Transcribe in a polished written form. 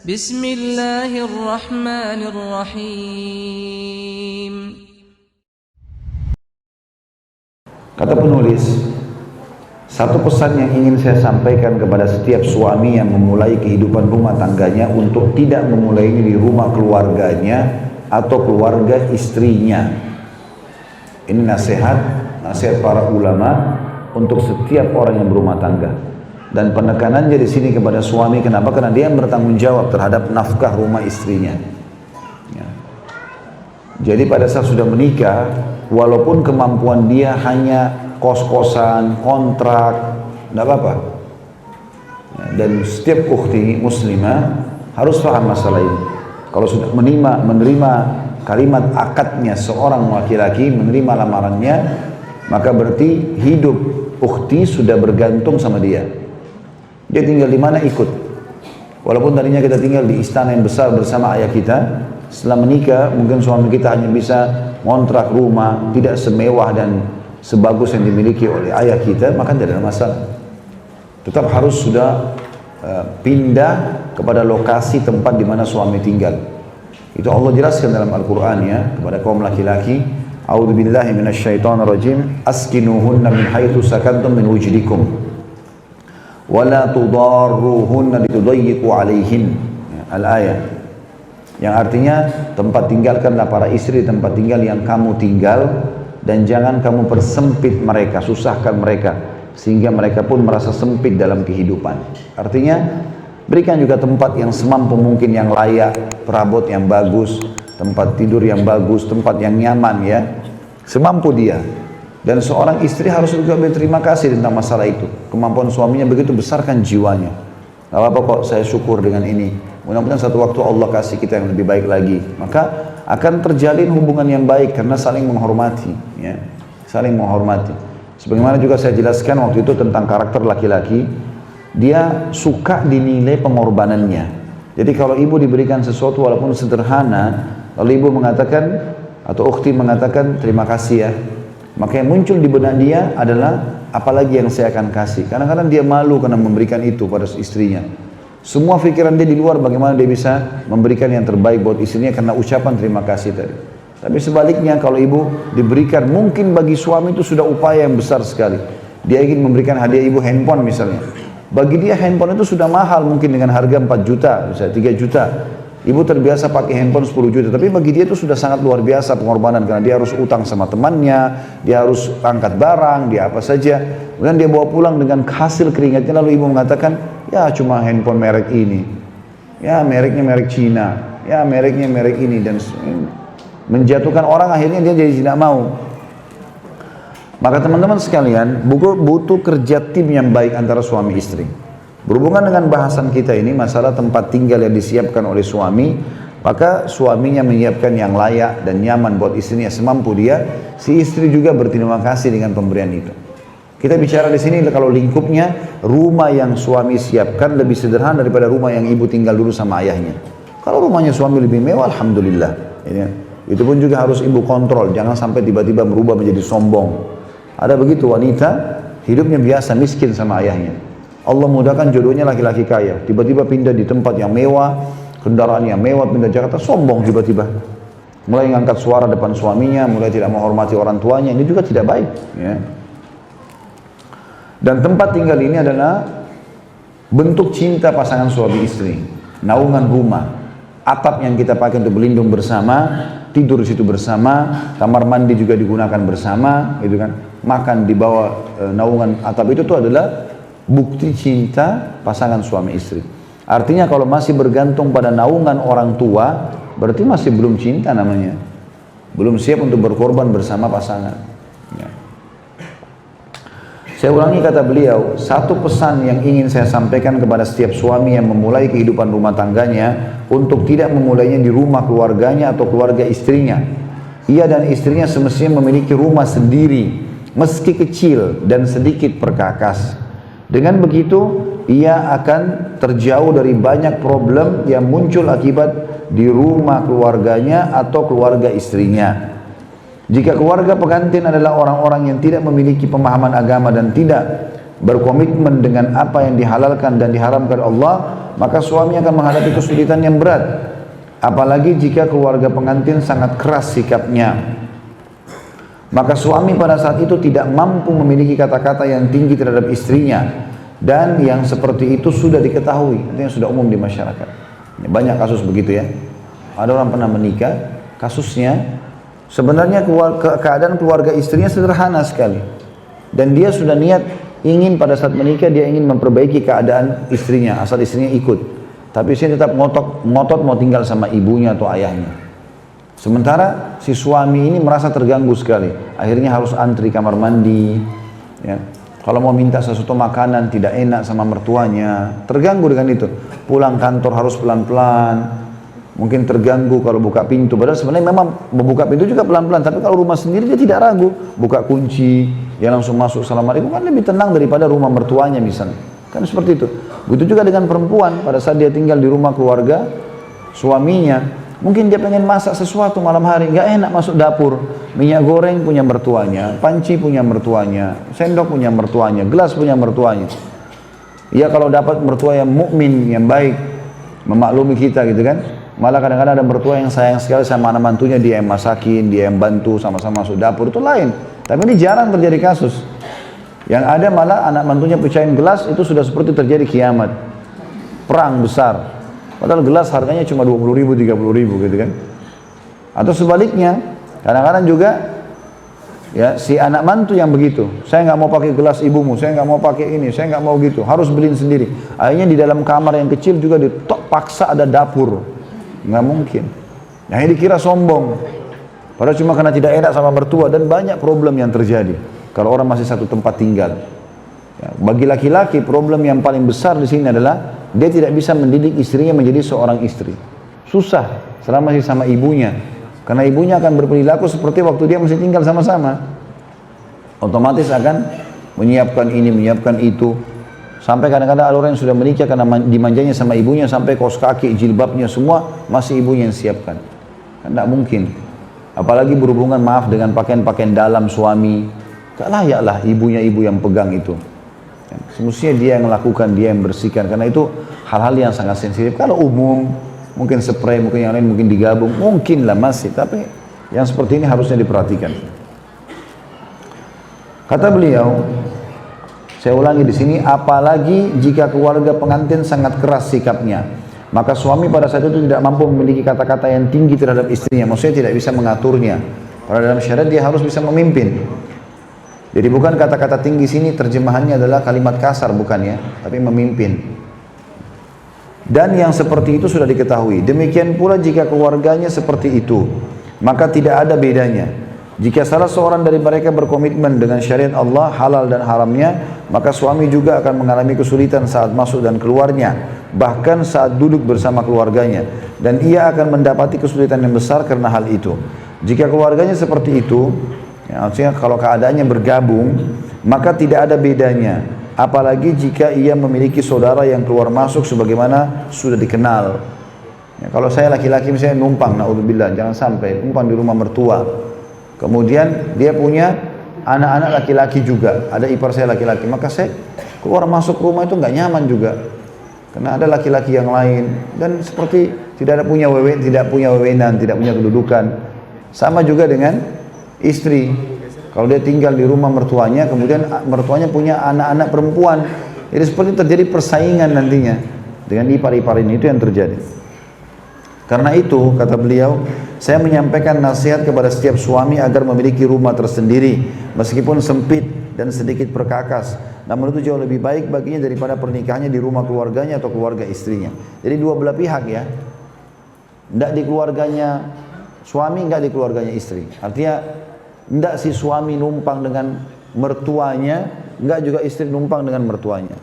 Bismillahirrahmanirrahim. Kata penulis, satu pesan yang ingin saya sampaikan kepada setiap suami yang memulai kehidupan rumah tangganya untuk tidak memulainya di rumah keluarganya atau keluarga istrinya. Ini nasihat para ulama untuk setiap orang yang berumah tangga. Dan penekanannya di sini kepada suami, kenapa? Karena dia yang bertanggung jawab terhadap nafkah rumah istrinya. Ya. Jadi pada saat sudah menikah, walaupun kemampuan dia hanya kos-kosan, kontrak, tidak apa-apa. Ya, dan setiap ukhti muslimah harus paham masalah ini. Kalau sudah menerima kalimat akadnya seorang laki-laki, menerima lamarannya, maka berarti hidup ukhti sudah bergantung sama dia. Dia tinggal di mana ikut. Walaupun tadinya kita tinggal di istana yang besar bersama ayah kita, setelah menikah mungkin suami kita hanya bisa ngontrak rumah, tidak semewah dan sebagus yang dimiliki oleh ayah kita, maka tidak ada masalah. Tetap harus sudah pindah kepada lokasi tempat di mana suami tinggal. Itu Allah jelaskan dalam Al-Quran ya, kepada kaum laki-laki, A'udzubillahi minasyaitonirrajim, askinuhunna min haitsu sakantum min wujdikum wala tudarruhunna litudayyiqu alaihin. Al-ayat yang artinya, tempat tinggalkanlah para istri tempat tinggal yang kamu tinggal, dan jangan kamu persempit mereka, susahkan mereka sehingga mereka pun merasa sempit dalam kehidupan. Artinya berikan juga tempat yang semampu mungkin, yang layak, perabot yang bagus, tempat tidur yang bagus, tempat yang nyaman ya, semampu dia. Dan seorang istri harus juga berterima kasih tentang masalah itu. Kemampuan suaminya begitu besarkan jiwanya. Gak apa-apa kok, saya syukur dengan ini. Mudah-mudahan satu waktu Allah kasih kita yang lebih baik lagi. Maka akan terjalin hubungan yang baik karena saling menghormati. Ya. Saling menghormati. Sebagaimana juga saya jelaskan waktu itu tentang karakter laki-laki. Dia suka dinilai pengorbanannya. Jadi kalau ibu diberikan sesuatu walaupun sederhana, lalu ibu mengatakan, atau ukhti mengatakan, terima kasih ya. Maka yang muncul di benak dia adalah, apalagi yang saya akan kasih. Kadang-kadang dia malu karena memberikan itu pada istrinya. Semua pikiran dia di luar bagaimana dia bisa memberikan yang terbaik buat istrinya karena ucapan terima kasih tadi. Tapi sebaliknya kalau ibu diberikan, mungkin bagi suami itu sudah upaya yang besar sekali. Dia ingin memberikan hadiah ibu handphone misalnya. Bagi dia handphone itu sudah mahal, mungkin dengan harga 4 juta, misalnya 3 juta. Ibu terbiasa pakai handphone 10 juta, tapi bagi dia itu sudah sangat luar biasa pengorbanan, karena dia harus utang sama temannya, dia harus angkat barang, dia apa saja. Kemudian dia bawa pulang dengan hasil keringatnya, lalu ibu mengatakan, ya cuma handphone merek ini, ya mereknya merek Cina, ya mereknya merek ini, dan menjatuhkan orang, akhirnya dia jadi tidak mau. Maka teman-teman sekalian, butuh kerja tim yang baik antara suami istri. Berhubungan dengan bahasan kita ini, masalah tempat tinggal yang disiapkan oleh suami, maka suaminya menyiapkan yang layak dan nyaman buat istrinya semampu dia, si istri juga berterima kasih dengan pemberian itu. Kita bicara di sini kalau lingkupnya, rumah yang suami siapkan lebih sederhana daripada rumah yang ibu tinggal dulu sama ayahnya. Kalau rumahnya suami lebih mewah, alhamdulillah. Itu pun juga harus ibu kontrol, jangan sampai tiba-tiba berubah menjadi sombong. Ada begitu wanita, hidupnya biasa miskin sama ayahnya. Allah mudahkan jodohnya laki-laki kaya, tiba-tiba pindah di tempat yang mewah, kendaraan yang mewah, pindah Jakarta, sombong tiba-tiba. Mulai ngangkat suara depan suaminya, mulai tidak menghormati orang tuanya, ini juga tidak baik. Ya. Dan tempat tinggal ini adalah bentuk cinta pasangan suami istri, naungan rumah, atap yang kita pakai untuk berlindung bersama, tidur di situ bersama, kamar mandi juga digunakan bersama, gitu kan. Makan di bawah naungan atap itu tuh adalah bukti cinta pasangan suami istri. Artinya kalau masih bergantung pada naungan orang tua, berarti masih belum cinta namanya. Belum siap untuk berkorban bersama pasangan. Ya. Saya ulangi kata beliau, satu pesan yang ingin saya sampaikan kepada setiap suami yang memulai kehidupan rumah tangganya, untuk tidak memulainya di rumah keluarganya atau keluarga istrinya. Ia dan istrinya semestinya memiliki rumah sendiri, meski kecil dan sedikit perkakas. Dengan begitu, ia akan terjauh dari banyak problem yang muncul akibat di rumah keluarganya atau keluarga istrinya. Jika keluarga pengantin adalah orang-orang yang tidak memiliki pemahaman agama dan tidak berkomitmen dengan apa yang dihalalkan dan diharamkan Allah, maka suami akan menghadapi kesulitan yang berat. Apalagi jika keluarga pengantin sangat keras sikapnya. Maka suami pada saat itu tidak mampu memiliki kata-kata yang tinggi terhadap istrinya. Dan yang seperti itu sudah diketahui, itu yang sudah umum di masyarakat. Banyak kasus begitu ya. Ada orang pernah menikah, kasusnya sebenarnya keadaan keluarga istrinya sederhana sekali. Dan dia sudah niat ingin pada saat menikah dia ingin memperbaiki keadaan istrinya, asal istrinya ikut. Tapi istrinya tetap ngotot mau tinggal sama ibunya atau ayahnya. Sementara si suami ini merasa terganggu sekali. Akhirnya harus antri kamar mandi. Ya. Kalau mau minta sesuatu makanan tidak enak sama mertuanya. Terganggu dengan itu. Pulang kantor harus pelan-pelan. Mungkin terganggu kalau buka pintu. Padahal sebenarnya memang membuka pintu juga pelan-pelan. Tapi kalau rumah sendiri dia tidak ragu. Buka kunci, dia langsung masuk. Assalamualaikum, kan lebih tenang daripada rumah mertuanya misalnya. Kan seperti itu. Begitu juga dengan perempuan. Pada saat dia tinggal di rumah keluarga suaminya. Mungkin dia pengen masak sesuatu malam hari, nggak enak masuk dapur. Minyak goreng punya mertuanya, panci punya mertuanya, sendok punya mertuanya, gelas punya mertuanya. Ya kalau dapat mertua yang mukmin, yang baik, memaklumi kita gitu kan. Malah kadang-kadang ada mertua yang sayang sekali sama anak mantunya, dia yang masakin, dia yang bantu, sama-sama masuk dapur, itu lain. Tapi ini jarang terjadi kasus. Yang ada malah anak mantunya pecahin gelas, itu sudah seperti terjadi kiamat. Perang besar. Padahal gelas harganya cuma 20.000, 30.000 gitu kan. Atau sebaliknya, kadang-kadang juga ya si anak mantu yang begitu. Saya nggak mau pakai gelas ibumu, saya nggak mau pakai ini, saya nggak mau gitu. Harus beliin sendiri. Akhirnya di dalam kamar yang kecil juga paksa ada dapur. Nggak mungkin. Nah ini dikira sombong. Padahal cuma karena tidak enak sama mertua dan banyak problem yang terjadi. Kalau orang masih satu tempat tinggal. Ya, bagi laki-laki problem yang paling besar di sini adalah dia tidak bisa mendidik istrinya menjadi seorang istri. Susah selama masih sama ibunya. Karena ibunya akan berperilaku seperti waktu dia masih tinggal sama-sama. Otomatis akan menyiapkan ini, menyiapkan itu. Sampai kadang-kadang ada orang yang sudah menikah karena dimanjanya sama ibunya sampai kaos kaki, jilbabnya semua masih ibunya yang siapkan. Kan tidak mungkin. Apalagi berhubungan maaf dengan pakaian-pakaian dalam suami. Tak layaklah ibunya ibu yang pegang itu. Semestinya dia yang melakukan, dia yang bersihkan. Karena itu hal-hal yang sangat sensitif. Kalau umum, mungkin spray, mungkin yang lain, mungkin digabung, mungkin lah masih. Tapi yang seperti ini harusnya diperhatikan. Kata beliau, saya ulangi di sini, apalagi jika keluarga pengantin sangat keras sikapnya, maka suami pada saat itu tidak mampu memiliki kata-kata yang tinggi terhadap istrinya. Maksudnya tidak bisa mengaturnya. Karena dalam syariat dia harus bisa memimpin. Jadi bukan kata-kata tinggi sini terjemahannya adalah kalimat kasar bukan ya, tapi memimpin. Dan yang seperti itu sudah diketahui. Demikian pula jika keluarganya seperti itu, maka tidak ada bedanya. Jika salah seorang dari mereka berkomitmen dengan syariat Allah halal dan haramnya, maka suami juga akan mengalami kesulitan saat masuk dan keluarnya, bahkan saat duduk bersama keluarganya, dan ia akan mendapati kesulitan yang besar karena hal itu. Jika keluarganya seperti itu, ya, artinya kalau keadaannya bergabung, maka tidak ada bedanya. Apalagi jika ia memiliki saudara yang keluar masuk sebagaimana sudah dikenal. Ya, kalau saya laki-laki misalnya numpang, naudzubillah, jangan sampai numpang di rumah mertua. Kemudian dia punya anak-anak laki-laki juga, ada ipar saya laki-laki, maka saya keluar masuk rumah itu nggak nyaman juga. Karena ada laki-laki yang lain dan seperti tidak punya wewenang, tidak punya kedudukan. Sama juga dengan istri, kalau dia tinggal di rumah mertuanya, kemudian mertuanya punya anak-anak perempuan, jadi seperti terjadi persaingan nantinya dengan ipar-ipar ini, itu yang terjadi. Karena itu, kata beliau, saya menyampaikan nasihat kepada setiap suami agar memiliki rumah tersendiri, meskipun sempit dan sedikit perkakas, namun itu jauh lebih baik baginya daripada pernikahannya di rumah keluarganya atau keluarga istrinya. Jadi dua belah pihak ya, tidak di keluarganya suami, enggak di keluarganya istri. Artinya enggak si suami numpang dengan mertuanya, enggak juga istri numpang dengan mertuanya.